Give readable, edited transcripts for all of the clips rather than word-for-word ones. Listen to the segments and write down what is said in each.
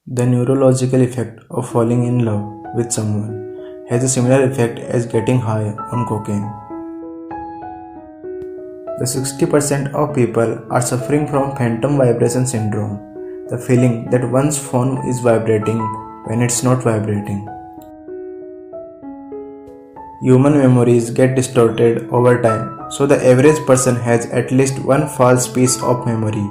The neurological effect of falling in love with someone has a similar effect as getting high on cocaine. The 60% of people are suffering from phantom vibration syndrome, the feeling that one's phone is vibrating when it's not vibrating. Human memories get distorted over time, so the average person has at least one false piece of memory.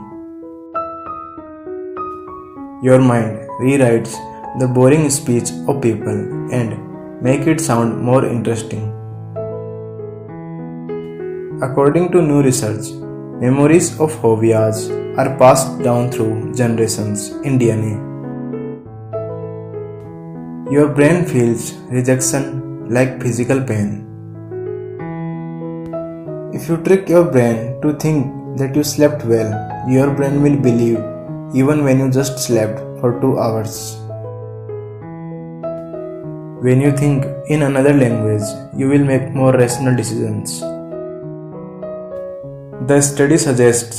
Your mind rewrites the boring speech of people and make it sound more interesting. According to new research, memories of phobias are passed down through generations in DNA. Your brain feels rejection like physical pain. If you trick your brain to think that you slept well, your brain will believe even when you just slept for 2 hours. When you think in another language, you will make more rational decisions. The study suggests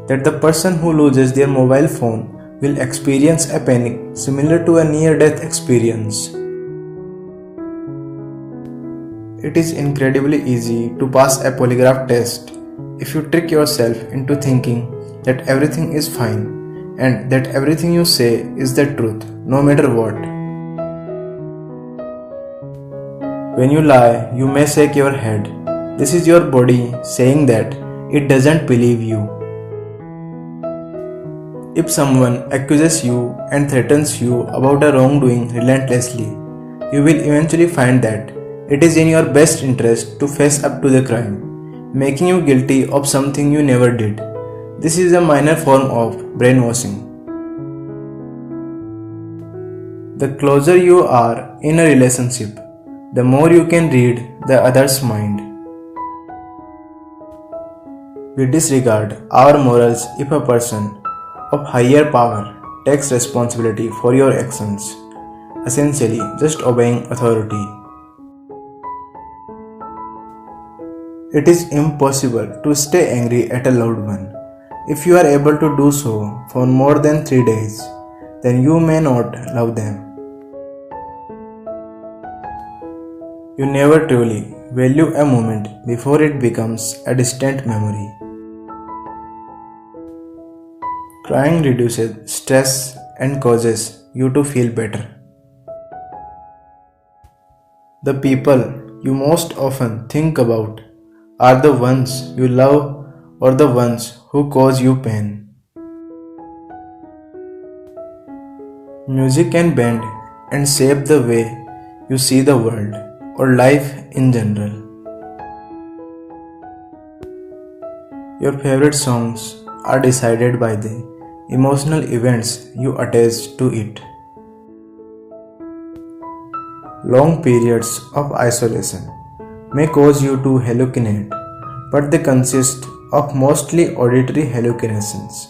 that the person who loses their mobile phone will experience a panic similar to a near-death experience. It is incredibly easy to pass a polygraph test if you trick yourself into thinking that everything is fine and that everything you say is the truth, no matter what. When you lie, you may shake your head. This is your body saying that it doesn't believe you. If someone accuses you and threatens you about a wrongdoing relentlessly, you will eventually find that it is in your best interest to face up to the crime, making you guilty of something you never did. This is a minor form of brainwashing. The closer you are in a relationship, the more you can read the other's mind. We disregard our morals if a person of higher power takes responsibility for your actions, essentially just obeying authority. It is impossible to stay angry at a loved one. If you are able to do so for more than 3 days, then you may not love them. You never truly value a moment before it becomes a distant memory. Crying reduces stress and causes you to feel better. The people you most often think about are the ones you love or the ones who cause you pain. Music can bend and shape the way you see the world or life in general. Your favorite songs are decided by the emotional events you attach to it. Long periods of isolation may cause you to hallucinate, but they consist of mostly auditory hallucinations.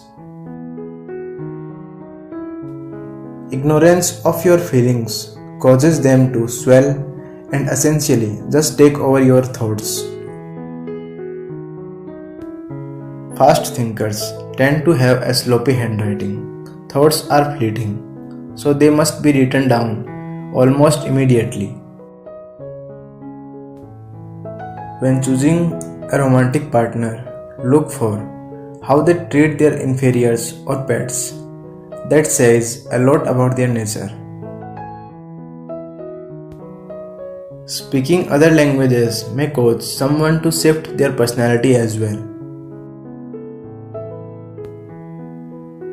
Ignorance of your feelings causes them to swell and essentially just take over your thoughts. Fast thinkers tend to have a sloppy handwriting. Thoughts are fleeting, so they must be written down almost immediately. When choosing a romantic partner, look for how they treat their inferiors or pets. That says a lot about their nature. Speaking other languages may cause someone to shift their personality as well.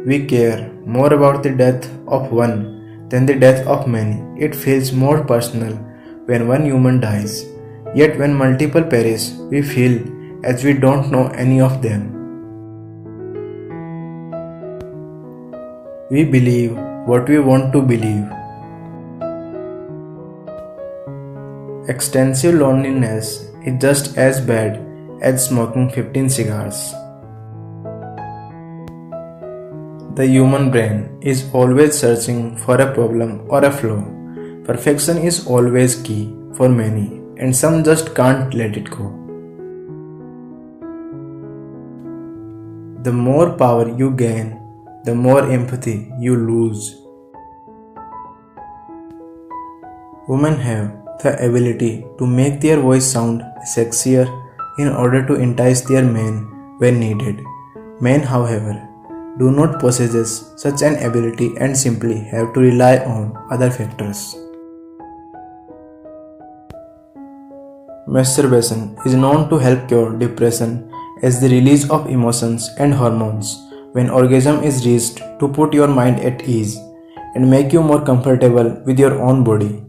We care more about the death of one than the death of many. It feels more personal when one human dies. Yet when multiple perish, we feel as we don't know any of them. We believe what we want to believe. Extensive loneliness is just as bad as smoking 15 cigars. The human brain is always searching for a problem or a flaw. Perfection is always key for many, and some just can't let it go. The more power you gain, the more empathy you lose. Women have the ability to make their voice sound sexier in order to entice their men when needed. Men, however, do not possess such an ability and simply have to rely on other factors. Masturbation is known to help cure depression as the release of emotions and hormones when orgasm is reached to put your mind at ease and make you more comfortable with your own body.